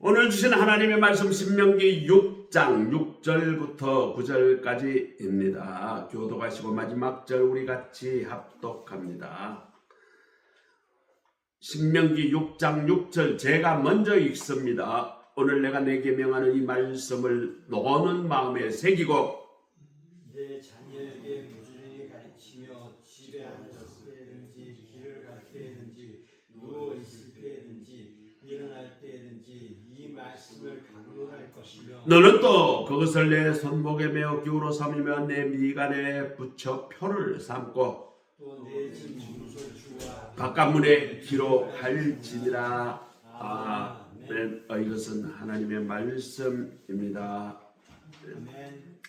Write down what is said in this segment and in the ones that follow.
오늘 주신 하나님의 말씀 신명기 6장 6절부터 9절까지입니다. 교도가시고 마지막 절 우리 같이 합독합니다. 신명기 6장 6절 제가 먼저 읽습니다. 오늘 내가 내게 명하는 이 말씀을 너는 마음에 새기고 내 자녀에게 부지런히 가르치며 집에 앉았을 때든지 길을 갈 때든지 누워 있을 때든지 일어날 때든지 이 말씀을 강론할 것이며 너는 또 그것을 내 손목에 메어 기울어 삼으며 내 미간에 붙여 표를 삼고 또 내 집 주소를 주와 바깥문에 기록할지니라. 아멘. 이것은 하나님의 말씀입니다. 아멘.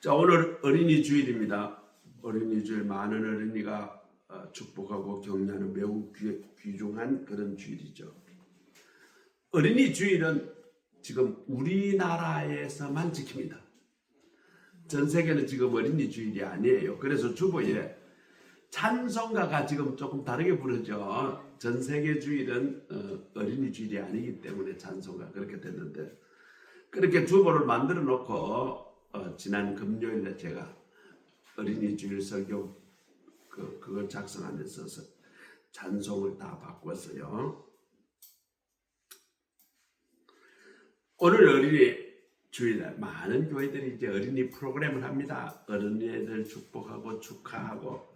자, 오늘 어린이 주일입니다. 어린이 주일 많은 어린이가 축복하고 격려하는 매우 귀중한 그런 주일이죠. 어린이 주일은 지금 우리나라에서만 지킵니다. 전 세계는 지금 어린이 주일이 아니에요. 그래서 주보에 찬송가가 지금 조금 다르게 부르죠. 전 세계 주일은 어린이 주일이 아니기 때문에 찬송가 그렇게 됐는데, 그렇게 주보를 만들어 놓고 지난 금요일에 제가 어린이 주일 설교 그걸 작성한 데 있어서 찬송을 다 바꿨어요. 오늘 어린이 주일날 많은 교회들이 이제 어린이 프로그램을 합니다. 어린이들 축복하고 축하하고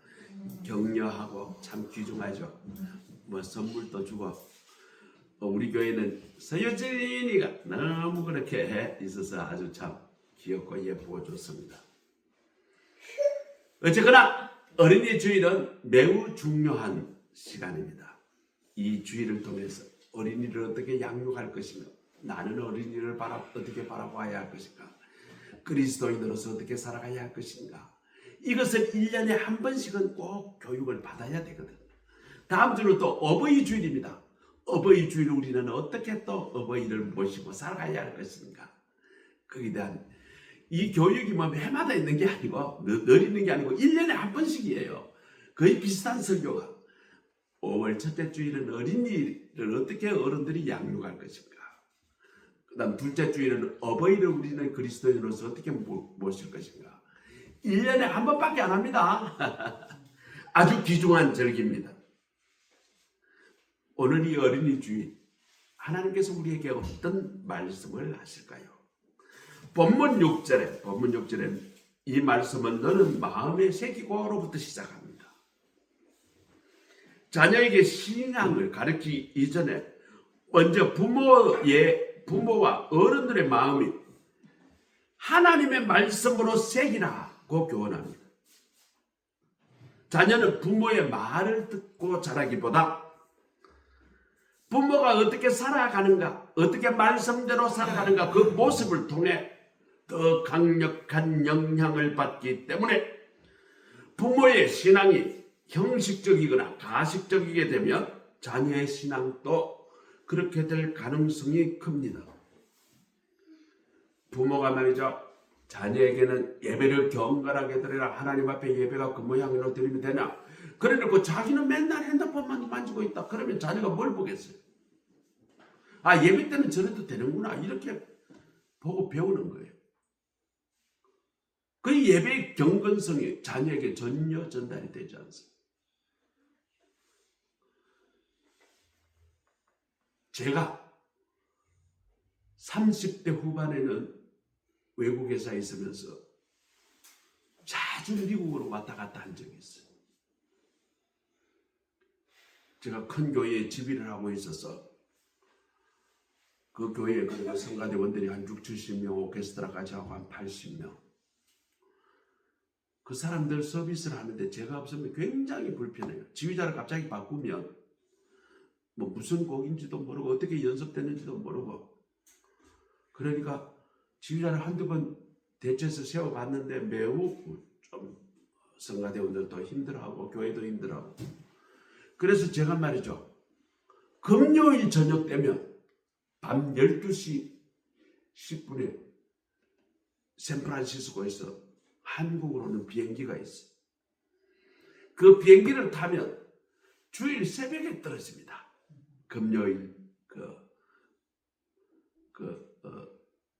격려하고 참 귀중하죠. 뭐 선물도 주고, 우리 교회는 서효진이가 너무 그렇게 있어서 아주 참 귀엽고 예쁘고 좋습니다. 어쨌거나 어린이 주일은 매우 중요한 시간입니다. 이 주일을 통해서 어린이를 어떻게 양육할 것이며, 나는 어린이를 어떻게 바라봐야 할 것인가, 그리스도인으로서 어떻게 살아가야 할 것인가, 이것을 1년에 한 번씩은 꼭 교육을 받아야 되거든. 다음 주는 또 어버이 주일입니다. 어버이 주일 우리는 어떻게 또 어버이를 모시고 살아가야 할 것인가, 거기에 대한 이 교육이 뭐 해마다 있는 게 아니고 늘 있는 게 아니고 1년에 한 번씩이에요. 거의 비슷한 설교가. 5월 첫째 주일은 어린이를 어떻게 어른들이 양육할 것인가, 그 다음 둘째 주일은 어버이를 우리는 그리스도인으로서 어떻게 모실 것인가. 1년에 한 번밖에 안 합니다. 아주 귀중한 절기입니다. 오늘 이 어린이 주일 하나님께서 우리에게 어떤 말씀을 하실까요? 본문 6절에 이 말씀은 너는 마음에 새기고로부터 시작합니다. 자녀에게 신앙을 가르치기 이전에 먼저 부모와 어른들의 마음이 하나님의 말씀으로 새기라고 교훈합니다. 자녀는 부모의 말을 듣고 자라기보다 부모가 어떻게 살아가는가, 어떻게 말씀대로 살아가는가, 그 모습을 통해 더 강력한 영향을 받기 때문에 부모의 신앙이 형식적이거나 가식적이게 되면 자녀의 신앙도 그렇게 될 가능성이 큽니다. 부모가 말이죠, 자녀에게는 예배를 경건하게 드리라, 하나님 앞에 예배가 그 모양으로 드리면 되냐, 그래놓고 자기는 맨날 핸드폰만 만지고 있다. 그러면 자녀가 뭘 보겠어요? 아, 예배 때는 저래도 되는구나, 이렇게 보고 배우는 거예요. 그 예배의 경건성이 자녀에게 전혀 전달이 되지 않습니다. 제가 30대 후반에는 외국 회사에 있으면서 자주 미국으로 왔다 갔다 한 적이 있어요. 제가 큰 교회에 집일을 하고 있어서 그 교회에 그러니까 성가대원들이 한 6, 70명, 오케스트라까지 하고 한 80명. 그 사람들 서비스를 하는데 제가 없으면 굉장히 불편해요. 지휘자를 갑자기 바꾸면 뭐 무슨 곡인지도 모르고 어떻게 연습되는지도 모르고, 그러니까 지휘자를 한두 번 대체해서 세워봤는데 매우 좀 성가대원들도 힘들어하고 교회도 힘들어하고, 그래서 제가 말이죠, 금요일 저녁 되면 밤 12시 10분에 샌프란시스코에서 한국으로는 비행기가 있어요. 그 비행기를 타면 주일 새벽에 떨어집니다. 금요일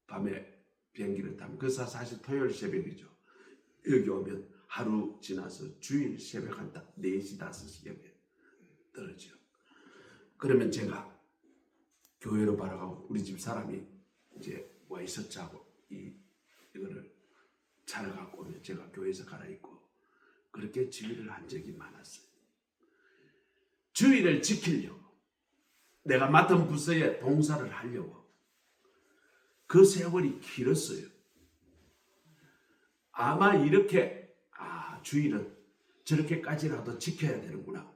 밤에 비행기를 타면 그 사실 토요일 새벽이죠. 여기 오면 하루 지나서 주일 새벽 한 4시 5시경에 떨어져요. 그러면 제가 교회로 바라가고 우리 집 사람이 이제 와 있었지 하고 이거를 차를 갖고 오면 제가 교회에서 갈아입고 그렇게 주일을 한 적이 많았어요. 주일을 지키려고 내가 맡은 부서에 봉사를 하려고 그 세월이 길었어요. 아마 이렇게 주일은 저렇게까지라도 지켜야 되는구나.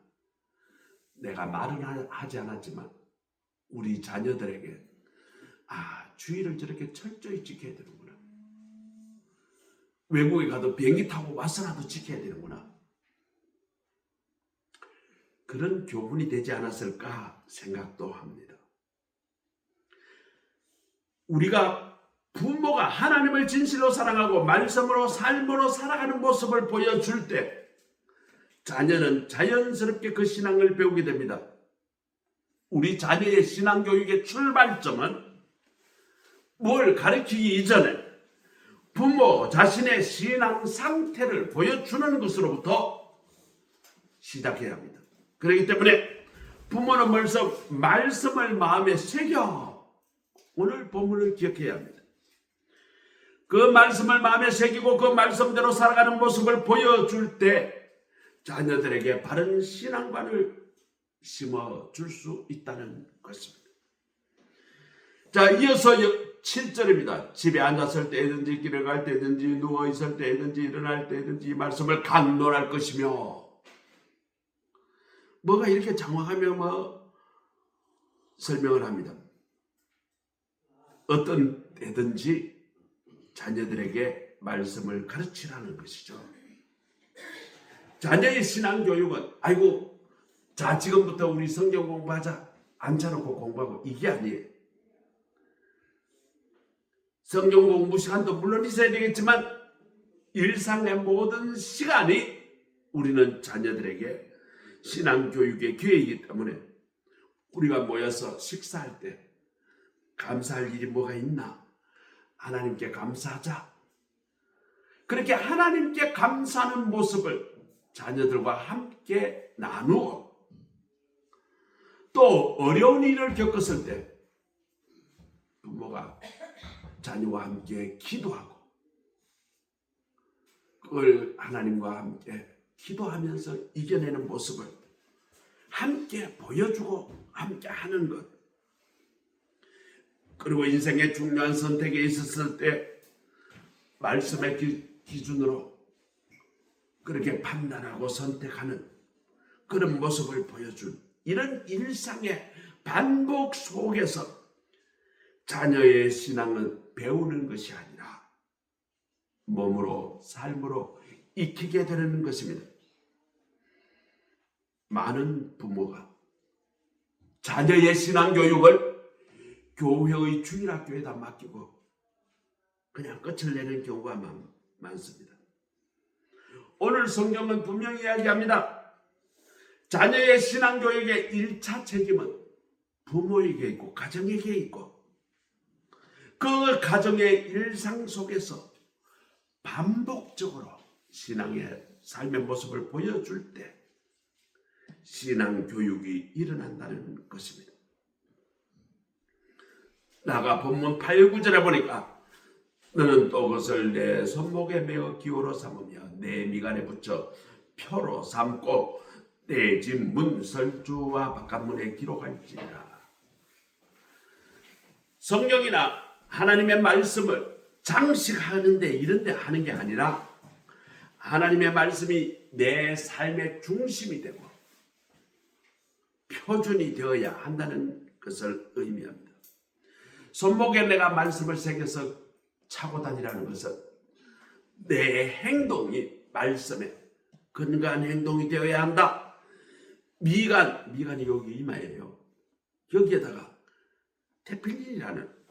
내가 말은 하지 않았지만 우리 자녀들에게 주일을 저렇게 철저히 지켜야 되는구나. 외국에 가도 비행기 타고 와서라도 지켜야 되는구나. 그런 교훈이 되지 않았을까 생각도 합니다. 우리가 부모가 하나님을 진실로 사랑하고 말씀으로 삶으로 살아가는 모습을 보여줄 때 자녀는 자연스럽게 그 신앙을 배우게 됩니다. 우리 자녀의 신앙교육의 출발점은 뭘 가르치기 이전에 부모 자신의 신앙 상태를 보여주는 것으로부터 시작해야 합니다. 그렇기 때문에 부모는 먼저 말씀을 마음에 새겨 오늘 본문을 기억해야 합니다. 그 말씀을 마음에 새기고 그 말씀대로 살아가는 모습을 보여줄 때 자녀들에게 바른 신앙관을 심어줄 수 있다는 것입니다. 자, 이어서 7절입니다. 집에 앉았을 때든지 길을 갈 때든지 누워있을 때든지 일어날 때든지 이 말씀을 강론할 것이며 뭐가 이렇게 장황하며 설명을 합니다. 어떤 때든지 자녀들에게 말씀을 가르치라는 것이죠. 자녀의 신앙교육은 자 지금부터 우리 성경 공부하자 앉혀놓고 공부하고 이게 아니에요. 성경 공부 시간도 물론 있어야 되겠지만 일상의 모든 시간이 우리는 자녀들에게 신앙교육의 기회이기 때문에 우리가 모여서 식사할 때 감사할 일이 뭐가 있나? 하나님께 감사하자. 그렇게 하나님께 감사하는 모습을 자녀들과 함께 나누어 또 어려운 일을 겪었을 때 부모가 자녀와 함께 기도하고 그걸 하나님과 함께 기도하면서 이겨내는 모습을 함께 보여주고 함께 하는 것. 그리고 인생의 중요한 선택에 있었을 때 말씀의 기준으로 그렇게 판단하고 선택하는 그런 모습을 보여준 이런 일상의 반복 속에서 자녀의 신앙은 배우는 것이 아니라 몸으로 삶으로 익히게 되는 것입니다. 많은 부모가 자녀의 신앙교육을 교회의 주일학교에다 맡기고 그냥 끝을 내는 경우가 많습니다. 오늘 성경은 분명히 이야기합니다. 자녀의 신앙교육의 1차 책임은 부모에게 있고 가정에게 있고 그 가정의 일상 속에서 반복적으로 신앙의 삶의 모습을 보여줄 때 신앙교육이 일어난다는 것입니다. 나가 본문 8, 9절에 보니까 너는 또 그것을 내 손목에 매어 기호로 삼으며 내 미간에 붙여 표로 삼고 내 집 문설주와 바깥문에 기록할지니라. 성경이나 하나님의 말씀을 장식하는데 이런 데 하는 게 아니라 하나님의 말씀이 내 삶의 중심이 되고 표준이 되어야 한다는 것을 의미합니다. 손목에 내가 말씀을 새겨서 차고 다니라는 것은 내 행동이 말씀에 근거한 행동이 되어야 한다. 미간이 여기 이마예요. 여기에다가 테필린이라는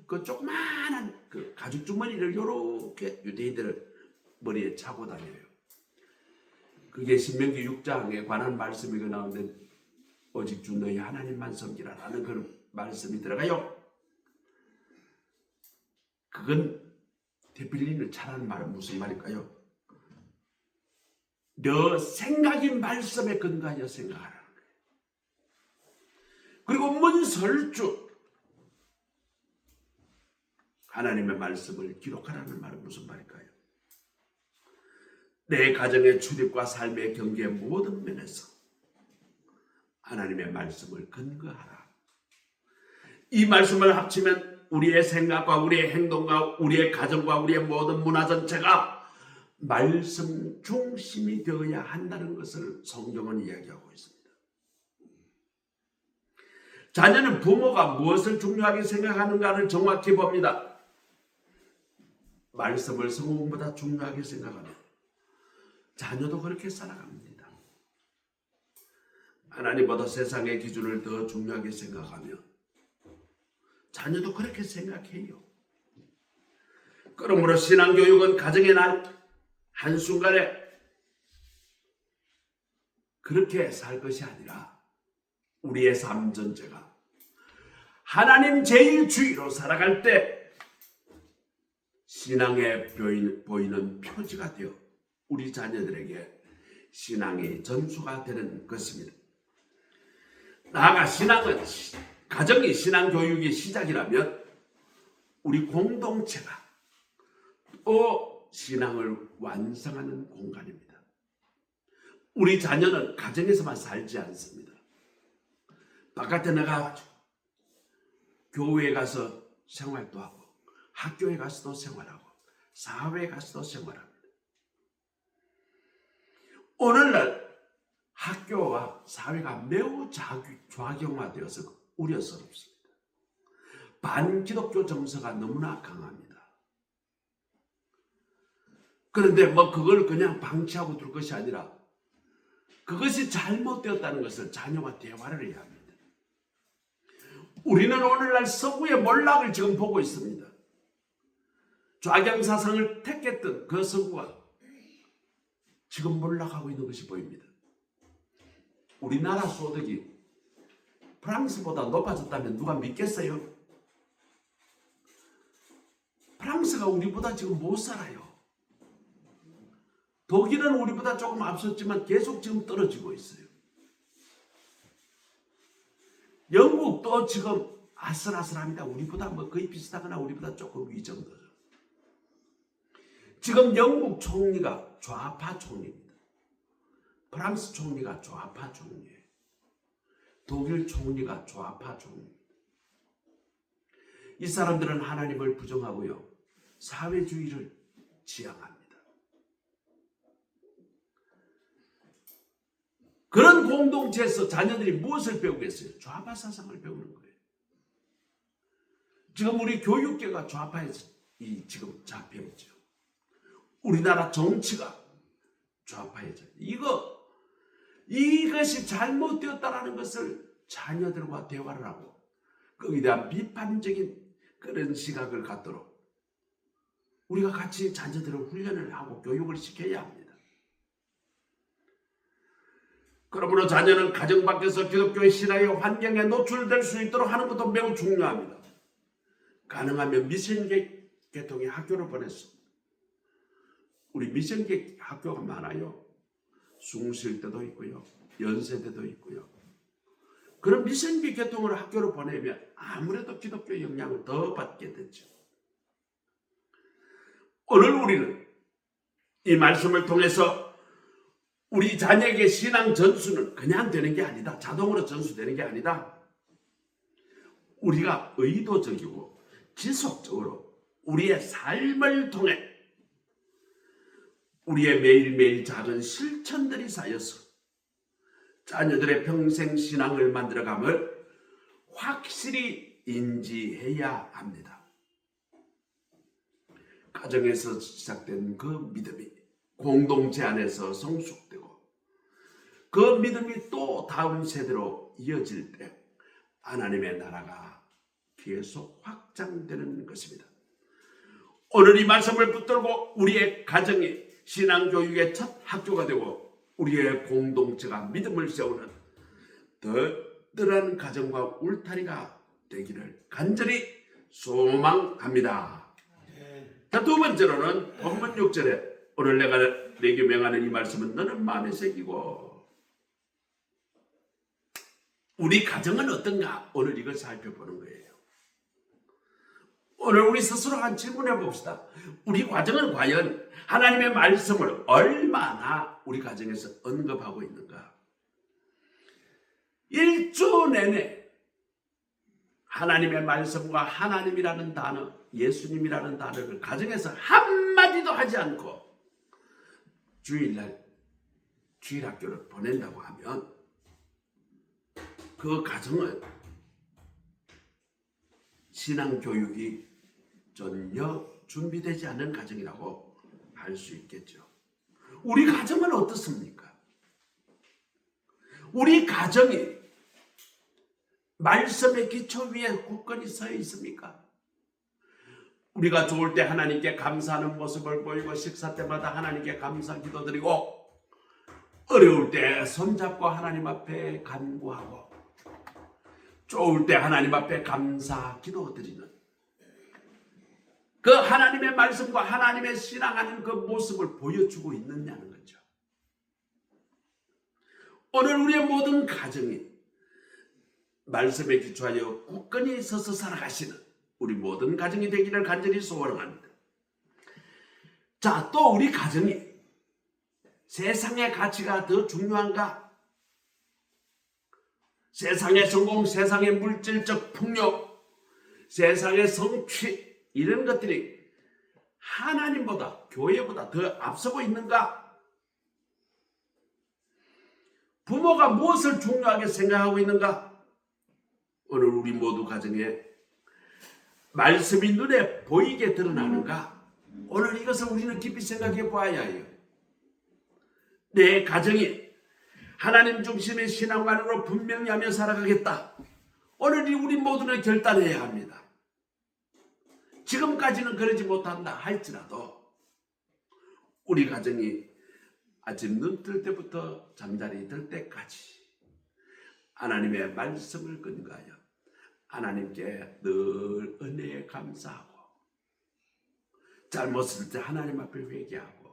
그 조그마한 그 가죽 주머니를 이렇게 유대인들을 머리에 차고 다녀요. 그게 신명기 6장에 관한 말씀이 나오는데 오직 주 너희 하나님만 섬기라라는 그런 말씀이 들어가요. 그건 데빌린을 잘하는 말은 무슨 말일까요? 너 생각이 말씀에 근거하여 생각하라는 거예요. 그리고 문설주 하나님의 말씀을 기록하라는 말은 무슨 말일까요? 내 가정의 출입과 삶의 경계의 모든 면에서 하나님의 말씀을 근거하라. 이 말씀을 합치면 우리의 생각과 우리의 행동과 우리의 가정과 우리의 모든 문화 전체가 말씀 중심이 되어야 한다는 것을 성경은 이야기하고 있습니다. 자녀는 부모가 무엇을 중요하게 생각하는가를 정확히 봅니다. 말씀을 성공보다 중요하게 생각하면 자녀도 그렇게 살아갑니다. 하나님보다 세상의 기준을 더 중요하게 생각하며 자녀도 그렇게 생각해요. 그러므로 신앙교육은 가정의 날 한순간에 그렇게 살 것이 아니라 우리의 삶 전체가 하나님 제일주의로 살아갈 때 신앙에 보이는 표지가 되어 우리 자녀들에게 신앙의 전수가 되는 것입니다. 나아가 신앙은 가정이 신앙교육의 시작이라면 우리 공동체가 또 신앙을 완성하는 공간입니다. 우리 자녀는 가정에서만 살지 않습니다. 바깥에 나가가지고 교회에 가서 생활도 하고 학교에 가서도 생활하고 사회에 가서도 생활합니다. 오늘날 학교와 사회가 매우 좌경화되어서 우려스럽습니다. 반기독교 정서가 너무나 강합니다. 그런데 그걸 그냥 방치하고 둘 것이 아니라 그것이 잘못되었다는 것을 자녀와 대화를 해야 합니다. 우리는 오늘날 서구의 몰락을 지금 보고 있습니다. 좌경사상을 택했던 그 서구가 지금 몰락하고 있는 것이 보입니다. 우리나라 소득이 프랑스보다 높아졌다면 누가 믿겠어요? 프랑스가 우리보다 지금 못 살아요. 독일은 우리보다 조금 앞섰지만 계속 지금 떨어지고 있어요. 영국도 지금 아슬아슬합니다. 우리보다 거의 비슷하거나 우리보다 조금 위 정도죠. 지금 영국 총리가 좌파 총리입니다. 프랑스 총리가 좌파 총리예요. 독일 총리가 좌파 총리입니다. 이 사람들은 하나님을 부정하고요. 사회주의를 지향합니다. 그런 공동체에서 자녀들이 무엇을 배우겠어요? 좌파 사상을 배우는 거예요. 지금 우리 교육계가 좌파에서 지금 잡혀있죠. 우리나라 정치가 좌파해져요. 이것이 잘못되었다라는 것을 자녀들과 대화를 하고 거기에 대한 비판적인 그런 시각을 갖도록 우리가 같이 자녀들을 훈련을 하고 교육을 시켜야 합니다. 그러므로 자녀는 가정 밖에서 기독교의 신앙의 환경에 노출될 수 있도록 하는 것도 매우 중요합니다. 가능하면 미션계 계통의 학교를 보냈습니다. 우리 미션계 학교가 많아요. 숭실대도 있고요. 연세대도 있고요. 그런 미션계 계통을 학교로 보내면 아무래도 기독교 영향을 더 받게 되죠. 오늘 우리는 이 말씀을 통해서 우리 자녀에게 신앙 전수는 그냥 되는 게 아니다. 자동으로 전수되는 게 아니다. 우리가 의도적이고 지속적으로 우리의 삶을 통해 우리의 매일매일 작은 실천들이 쌓여서 자녀들의 평생 신앙을 만들어감을 확실히 인지해야 합니다. 가정에서 시작된 그 믿음이 공동체 안에서 성숙되고 그 믿음이 또 다음 세대로 이어질 때 하나님의 나라가 계속 확장되는 것입니다. 오늘 이 말씀을 붙들고 우리의 가정이 신앙교육의 첫 학교가 되고 우리의 공동체가 믿음을 세우는 든든한 가정과 울타리가 되기를 간절히 소망합니다. 자, 두 번째로는 본문 6절에 오늘 내가 내게 명하는 이 말씀은 너는 마음에 새기고. 우리 가정은 어떤가? 오늘 이걸 살펴보는 거예요. 오늘 우리 스스로 한 질문해 봅시다. 우리 가정은 과연 하나님의 말씀을 얼마나 우리 가정에서 언급하고 있는가? 일주 내내 하나님의 말씀과 하나님이라는 단어, 예수님이라는 단어를 가정에서 한마디도 하지 않고 주일날 주일학교를 보낸다고 하면 그 가정은 신앙교육이 전혀 준비되지 않은 가정이라고 할 수 있겠죠. 우리 가정은 어떻습니까? 우리 가정이 말씀의 기초 위에 굳건히 서 있습니까? 우리가 좋을 때 하나님께 감사하는 모습을 보이고 식사 때마다 하나님께 감사 기도드리고 어려울 때 손잡고 하나님 앞에 간구하고 좋을 때 하나님 앞에 감사 기도드리는 그 하나님의 말씀과 하나님의 신앙하는 그 모습을 보여주고 있느냐는 거죠. 오늘 우리의 모든 가정이 말씀에 기초하여 굳건히 서서 살아가시는 우리 모든 가정이 되기를 간절히 소원합니다. 자, 또 우리 가정이 세상의 가치가 더 중요한가? 세상의 성공, 세상의 물질적 풍요, 세상의 성취 이런 것들이 하나님보다 교회보다 더 앞서고 있는가? 부모가 무엇을 중요하게 생각하고 있는가? 오늘 우리 모두 가정에 말씀이 눈에 보이게 드러나는가? 오늘 이것을 우리는 깊이 생각해 봐야 해요. 내 가정이 하나님 중심의 신앙만으로 분명히 하며 살아가겠다. 오늘 우리 모두는 결단해야 합니다. 지금까지는 그러지 못한다 할지라도 우리 가정이 아침 눈 뜰 때부터 잠자리 들 때까지 하나님의 말씀을 근거하여 하나님께 늘 은혜에 감사하고 잘못을 때 하나님 앞에 회개하고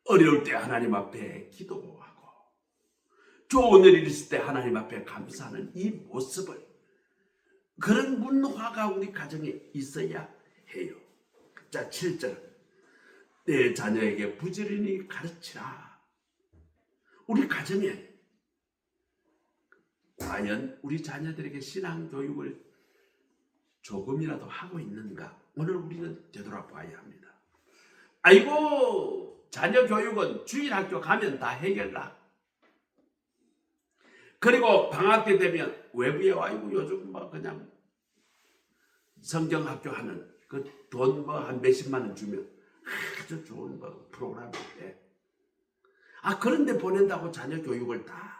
어려울 때 하나님 앞에 기도하고 좋은 일 있을 때 하나님 앞에 감사하는 이 모습을 그런 문화가 우리 가정에 있어야 해요. 자, 7절 내 자녀에게 부지런히 가르치라. 우리 가정에 과연 우리 자녀들에게 신앙교육을 조금이라도 하고 있는가? 오늘 우리는 되돌아봐야 합니다. 아이고 자녀 교육은 주일학교 가면 다 해결나. 그리고 방학 때 되면 외부에 아이고 요즘 뭐 그냥 성경학교 하는 그 돈 뭐 한 몇십만 원 주면 아주 좋은 뭐 프로그램인데 그런데 보낸다고 자녀 교육을 다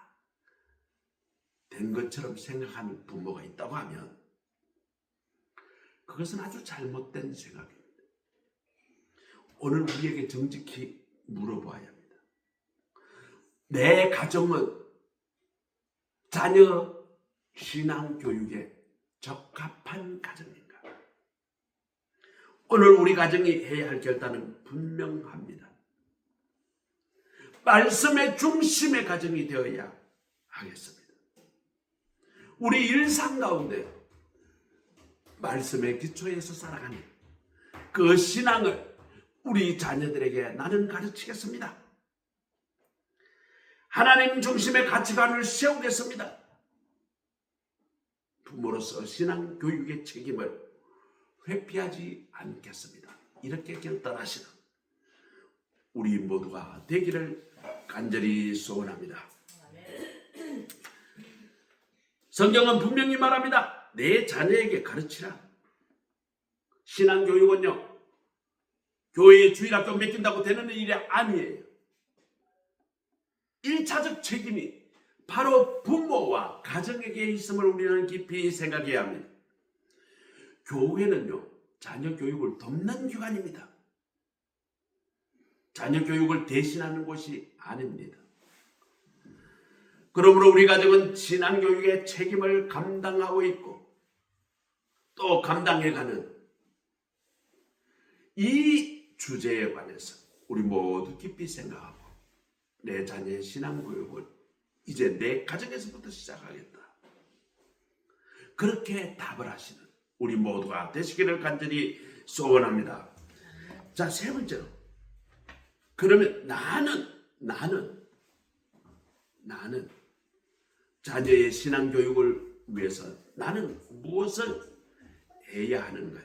된 것처럼 생각하는 부모가 있다고 하면 그것은 아주 잘못된 생각입니다. 오늘 우리에게 정직히 물어봐야 합니다. 내 가정은 자녀 신앙 교육에 적합한 가정인가? 오늘 우리 가정이 해야 할 결단은 분명합니다. 말씀의 중심의 가정이 되어야 하겠습니다. 우리 일상 가운데 말씀의 기초에서 살아가는 그 신앙을 우리 자녀들에게 나는 가르치겠습니다. 하나님 중심의 가치관을 세우겠습니다. 부모로서 신앙 교육의 책임을 회피하지 않겠습니다. 이렇게 결단하시는 우리 모두가 되기를 간절히 소원합니다. 성경은 분명히 말합니다. 내 자녀에게 가르치라. 신앙 교육은요, 교회의 주일학교 맡긴다고 되는 일이 아니에요. 1차적 책임이 바로 부모와 가정에게 있음을 우리는 깊이 생각해야 합니다. 교회는요, 자녀 교육을 돕는 기관입니다. 자녀 교육을 대신하는 곳이 아닙니다. 그러므로 우리 가정은 신앙 교육의 책임을 감당하고 있고 또 감당해가는 이 주제에 관해서 우리 모두 깊이 생각하고 내 자녀의 신앙교육을 이제 내 가정에서부터 시작하겠다. 그렇게 답을 하시는 우리 모두가 되시기를 간절히 소원합니다. 자, 세 번째로, 그러면 나는 자녀의 신앙교육을 위해서 나는 무엇을 해야 하는가?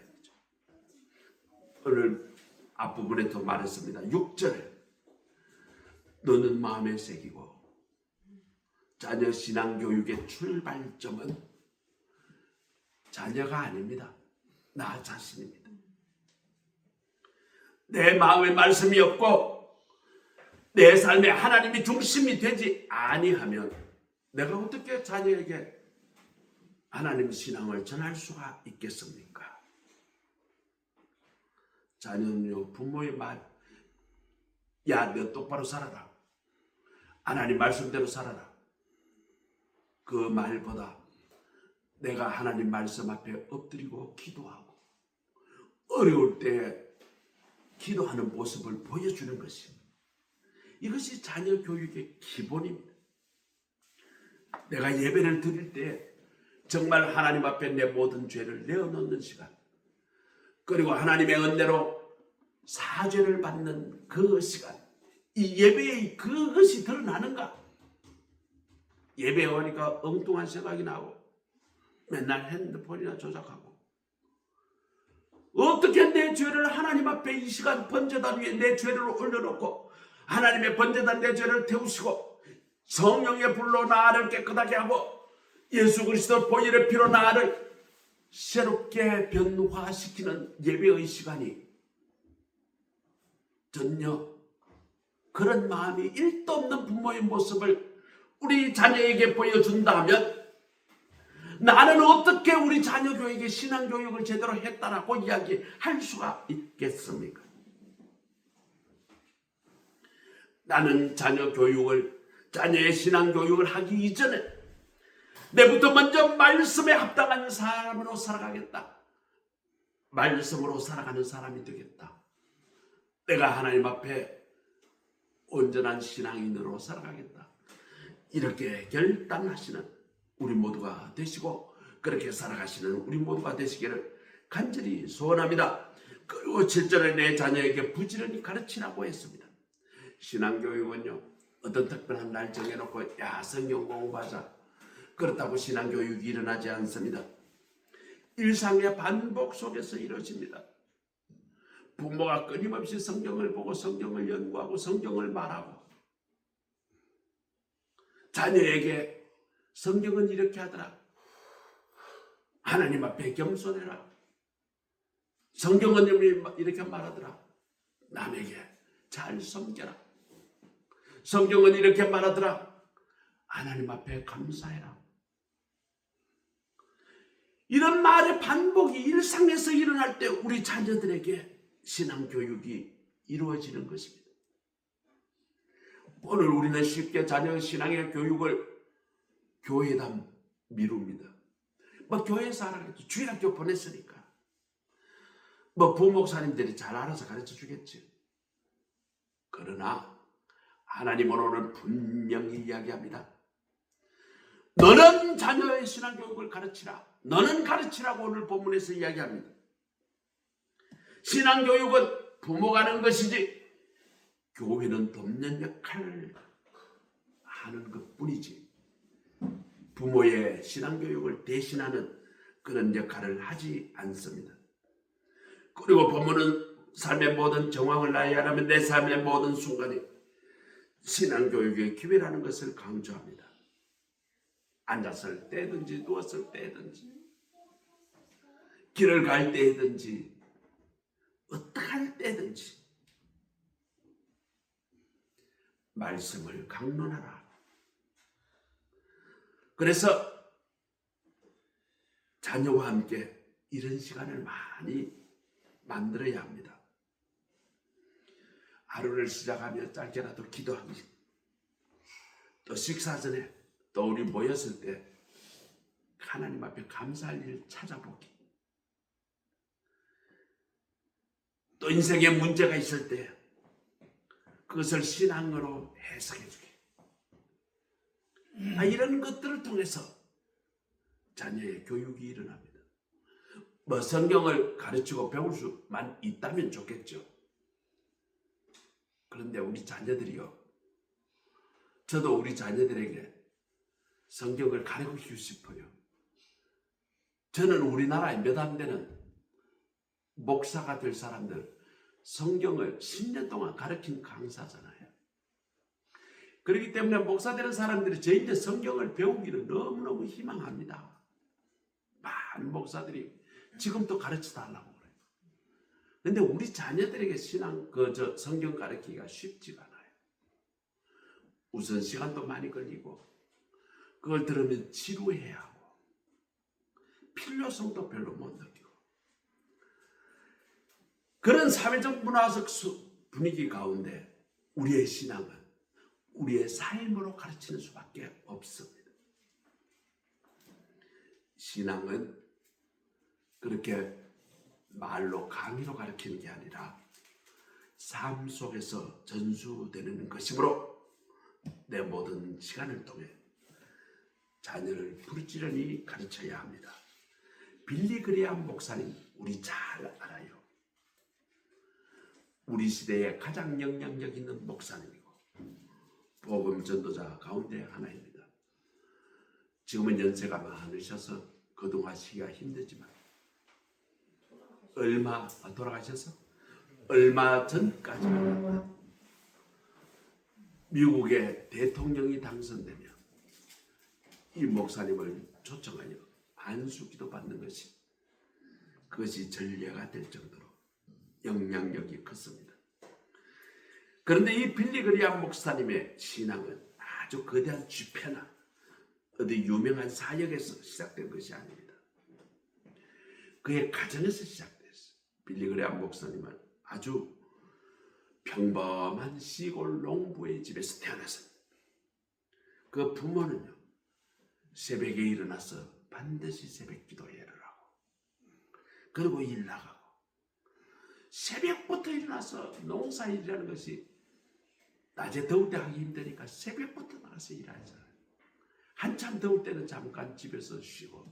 오늘 앞부분에 더 말했습니다. 6절에 너는 마음에 새기고 자녀 신앙교육의 출발점은 자녀가 아닙니다. 나 자신입니다. 내 마음에 말씀이 없고 내 삶에 하나님이 중심이 되지 아니하면 내가 어떻게 자녀에게 하나님 신앙을 전할 수가 있겠습니까? 자녀는요, 부모의 말, 야, 너 똑바로 살아라. 하나님 말씀대로 살아라. 그 말보다 내가 하나님 말씀 앞에 엎드리고 기도하고 어려울 때 기도하는 모습을 보여주는 것입니다. 이것이 자녀 교육의 기본입니다. 내가 예배를 드릴 때 정말 하나님 앞에 내 모든 죄를 내어놓는 시간, 그리고 하나님의 은혜로 사죄를 받는 그 시간, 이 예배의 그것이 드러나는가? 예배 오니까 엉뚱한 생각이 나고 맨날 핸드폰이나 조작하고 어떻게 내 죄를 하나님 앞에 이 시간 번제단 위에 내 죄를 올려놓고 하나님의 번제단 내 죄를 태우시고 성령의 불로 나를 깨끗하게 하고 예수 그리스도 보혈의 피로 나를 새롭게 변화시키는 예배의 시간이 전혀 그런 마음이 1도 없는 부모의 모습을 우리 자녀에게 보여준다면 나는 어떻게 우리 자녀 교육의 신앙교육을 제대로 했다라고 이야기할 수가 있겠습니까? 나는 자녀의 신앙교육을 하기 이전에 내부터 먼저 말씀에 합당한 사람으로 살아가겠다. 말씀으로 살아가는 사람이 되겠다. 내가 하나님 앞에 온전한 신앙인으로 살아가겠다. 이렇게 결단하시는 우리 모두가 되시고 그렇게 살아가시는 우리 모두가 되시기를 간절히 소원합니다. 그리고 7절에 내 자녀에게 부지런히 가르치라고 했습니다. 신앙교육은요, 어떤 특별한 날 정해놓고 야 성경 공부하자 그렇다고 신앙교육이 일어나지 않습니다. 일상의 반복 속에서 이루어집니다. 부모가 끊임없이 성경을 보고 성경을 연구하고 성경을 말하고 자녀에게 성경은 이렇게 하더라. 하나님 앞에 겸손해라. 성경은 이렇게 말하더라. 남에게 잘 섬겨라. 성경은 이렇게 말하더라. 하나님 앞에 감사해라. 이런 말의 반복이 일상에서 일어날 때 우리 자녀들에게 신앙교육이 이루어지는 것입니다. 오늘 우리는 쉽게 자녀 신앙의 교육을 교회에다 미룹니다. 교회에서 하라겠지. 주일학교 보냈으니까. 부목사님들이 잘 알아서 가르쳐 주겠지. 그러나 하나님은 오늘 분명히 이야기합니다. 너는 자녀의 신앙교육을 가르치라. 너는 가르치라고 오늘 본문에서 이야기합니다. 신앙교육은 부모가 하는 것이지 교회는 돕는 역할을 하는 것뿐이지 부모의 신앙교육을 대신하는 그런 역할을 하지 않습니다. 그리고 본문은 삶의 모든 정황을 나열하면 내 삶의 모든 순간에 신앙교육의 기회라는 것을 강조합니다. 앉았을 때든지 누웠을 때든지 길을 갈 때든지 어떻게 할 때든지 말씀을 강론하라. 그래서 자녀와 함께 이런 시간을 많이 만들어야 합니다. 하루를 시작하며 짧게라도 기도하기, 또 식사 전에 또 우리 모였을 때 하나님 앞에 감사할 일 찾아보기, 또 인생에 문제가 있을 때 그것을 신앙으로 해석해 주게. 이런 것들을 통해서 자녀의 교육이 일어납니다. 뭐 성경을 가르치고 배울 수만 있다면 좋겠죠. 그런데 우리 자녀들이요, 저도 우리 자녀들에게 성경을 가르치고 싶어요. 저는 우리나라에 몇 안 되는 목사가 될 사람들 성경을 10년 동안 가르친 강사잖아요. 그렇기 때문에 목사 되는 사람들이 저희한테 성경을 배우기를 너무너무 희망합니다. 많은 목사들이 지금도 가르쳐 달라고 그래요. 그런데 우리 자녀들에게 성경 가르치기가 쉽지가 않아요. 우선 시간도 많이 걸리고, 그걸 들으면 지루해야 하고, 필요성도 별로 못 느끼고, 그런 사회적 문화적 분위기 가운데 우리의 신앙은 우리의 삶으로 가르치는 수밖에 없습니다. 신앙은 그렇게 말로 강의로 가르치는 게 아니라 삶 속에서 전수되는 것이므로 내 모든 시간을 통해 자녀를 부르짖으니 가르쳐야 합니다. 빌리 그레이엄 목사님 우리 잘 알아요. 우리 시대에 가장 영향력 있는 목사님이고 복음 전도자 가운데 하나입니다. 지금은 연세가 많으셔서 거동하시기가 힘들지만 돌아가셔서 얼마 전까지는 미국의 대통령이 당선되면 이 목사님을 초청하여 안수기도 받는 그것이 전례가 될 정도로 영향력이 컸습니다. 그런데 이 빌리 그레이엄 목사님의 신앙은 아주 거대한 집회나 어디 유명한 사역에서 시작된 것이 아닙니다. 그의 가정에서 시작됐어요. 빌리 그레이엄 목사님은 아주 평범한 시골 농부의 집에서 태어났습니다. 그 부모는요, 새벽에 일어나서 반드시 새벽 기도회를 하고, 그리고 일 나가고, 새벽부터 일어나서 농사일이라는 것이 낮에 더울 때 하기 힘드니까 새벽부터 나가서 일하잖아요. 한참 더울 때는 잠깐 집에서 쉬고,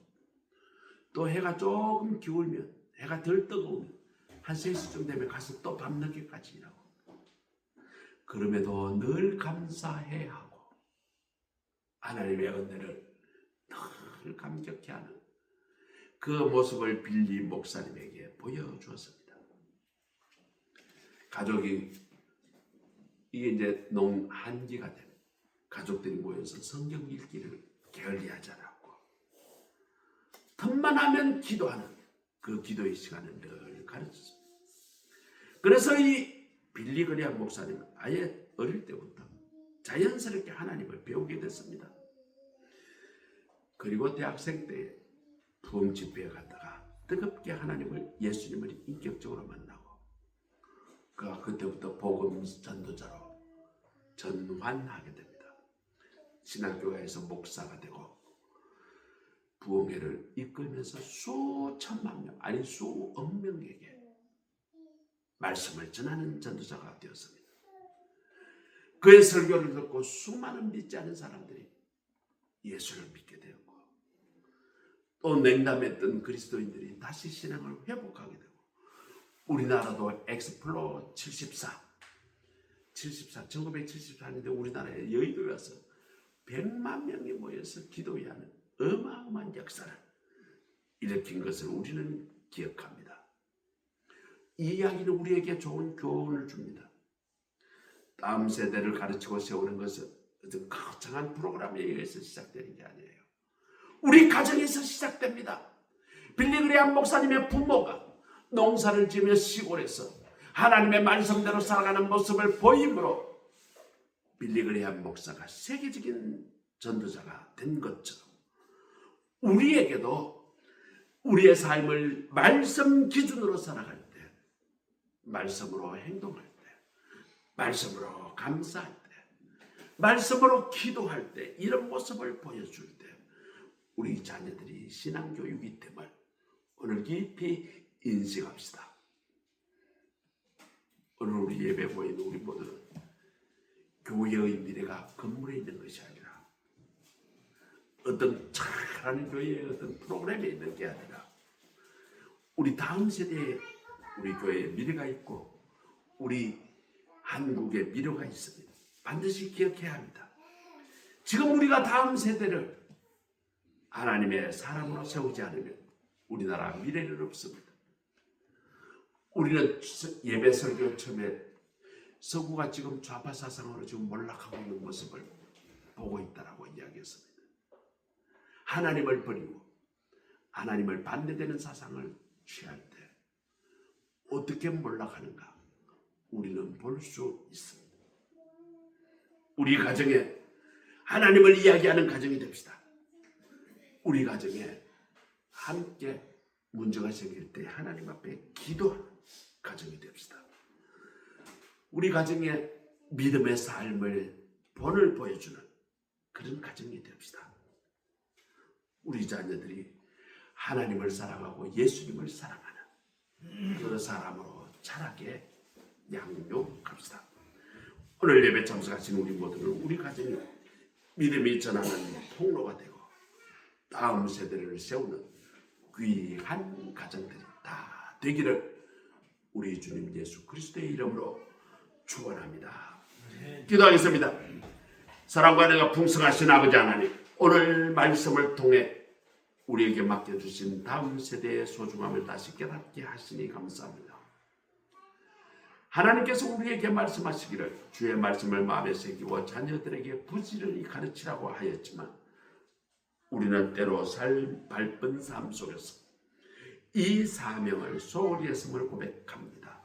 또 해가 조금 기울면, 해가 덜 뜨거우면 한 3시쯤 되면 가서 또 밤늦게까지 일하고, 그럼에도 늘 감사해야 하고 하나님의 은혜를 늘 감격해 하는 그 모습을 빌리 목사님에게 보여주었습니다. 가족이 이게 이제 한기가 되면 가족들이 모여서 성경 읽기를 게을리하지 않았고, 틈만 하면 기도하는 그 기도의 시간을 늘 가르쳤습니다. 그래서 이 빌리 그레이엄 목사님은 아예 어릴 때부터 자연스럽게 하나님을 배우게 됐습니다. 그리고 대학생 때 부흥 집회에 갔다가 뜨겁게 예수님을 인격적으로 만나고, 그가 그때부터 복음 전도자로 전환하게 됩니다. 신학교회에서 목사가 되고 부흥회를 이끌면서 수천만 명, 아니 수억 명에게 말씀을 전하는 전도자가 되었습니다. 그의 설교를 듣고 수많은 믿지 않은 사람들이 예수를 믿게 되었고, 또 냉담했던 그리스도인들이 다시 신앙을 회복하게 되고, 우리나라도 엑스플로 1974년대 우리나라의 여의도에 와서 100만 명이 모여서 기도하는 어마어마한 역사를 일으킨 것을 우리는 기억합니다. 이 이야기는 우리에게 좋은 교훈을 줍니다. 다음 세대를 가르치고 세우는 것은 어떤 거창한 프로그램에 의해서 시작되는 게 아니에요. 우리 가정에서 시작됩니다. 빌리 그레이엄 목사님의 부모가 농사를 지으며 시골에서 하나님의 말씀대로 살아가는 모습을 보임으로 빌리 그레이엄 목사가 세계적인 전도자가 된 것처럼 우리에게도 우리의 삶을 말씀 기준으로 살아갈 때, 말씀으로 행동할 때, 말씀으로 감사할 때, 말씀으로 기도할 때, 이런 모습을 보여줄 때 우리 자녀들이 신앙교육이 됨을 오늘 깊이 인식합시다. 오늘 우리 예배 모인 우리 모두는 교회의 미래가 건물에 있는 것이 아니라 어떤 잘하는 교회의 어떤 프로그램에 있는 게 아니라 우리 다음 세대에 우리 교회에 미래가 있고 우리 한국에 미래가 있습니다. 반드시 기억해야 합니다. 지금 우리가 다음 세대를 하나님의 사람으로 세우지 않으면 우리나라 미래는 없습니다. 우리는 예배 설교 처음에 서구가 지금 좌파 사상으로 지금 몰락하고 있는 모습을 보고 있다라고 이야기했습니다. 하나님을 버리고 하나님을 반대되는 사상을 취할 때 어떻게 몰락하는가 우리는 볼 수 있습니다. 우리 가정에 하나님을 이야기하는 가정이 됩시다. 우리 가정에 함께 문제가 생길 때 하나님 앞에 기도하는 가정이 됩시다. 우리 가정에 믿음의 삶을 본을 보여주는 그런 가정이 됩시다. 우리 자녀들이 하나님을 사랑하고 예수님을 사랑하는 그 사람으로 자라게 양육합시다. 오늘 예배 참석하신 우리 모두는 우리 가정이 믿음이 전하는 통로가 되고 다음 세대를 세우는 귀한 가정들이 다 되기를 우리 주님 예수 그리스도의 이름으로 축원합니다. 기도하겠습니다. 사랑과 은혜가 풍성하신 아버지 하나님, 오늘 말씀을 통해 우리에게 맡겨주신 다음 세대의 소중함을 다시 깨닫게 하시니 감사합니다. 하나님께서 우리에게 말씀하시기를 주의 말씀을 마음에 새기고 자녀들에게 부지런히 가르치라고 하였지만 우리는 때로 밟은 삶 속에서 이 사명을 소홀히 했음을 고백합니다.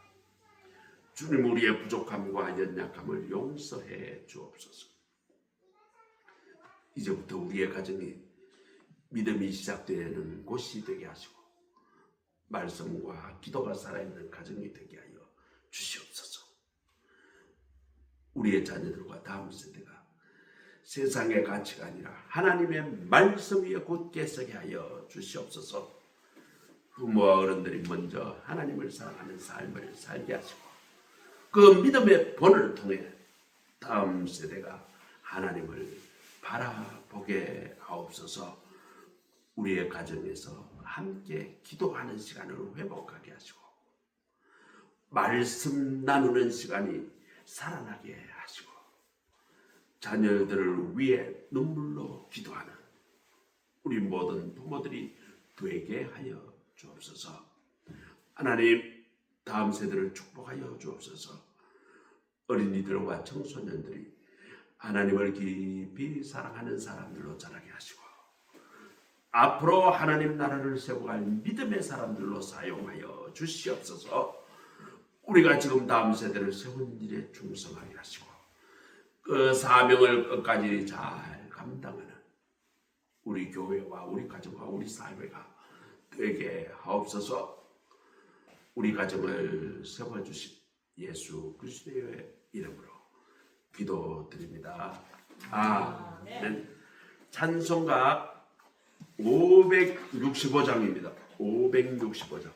주님, 우리의 부족함과 연약함을 용서해 주옵소서. 이제부터 우리의 가정이 믿음이 시작되는 곳이 되게 하시고 말씀과 기도가 살아있는 가정이 되게 하여 주시옵소서. 우리의 자녀들과 다음 세대가 세상의 가치가 아니라 하나님의 말씀 위에 굳게 서게 하여 주시옵소서. 부모와 어른들이 먼저 하나님을 사랑하는 삶을 살게 하시고 그 믿음의 본을 통해 다음 세대가 하나님을 바라보게 하옵소서. 우리의 가정에서 함께 기도하는 시간을 회복하게 하시고 말씀 나누는 시간이 살아나게 하시고 자녀들을 위해 눈물로 기도하는 우리 모든 부모들이 되게 하여 주옵소서. 하나님, 다음 세대를 축복하여 주옵소서. 어린이들과 청소년들이 하나님을 깊이 사랑하는 사람들로 자라게 하시고 앞으로 하나님 나라를 세워갈 믿음의 사람들로 사용하여 주시옵소서. 우리가 지금 다음 세대를 세운 일에 충성하게 하시고 그 사명을 끝까지 잘 감당하는 우리 교회와 우리 가정과 우리 사회가 되게 하옵소서. 우리 가정을 세워주신 예수 그리스도의 이름으로 기도드립니다. 아멘. 찬송가 565장입니다. 565장.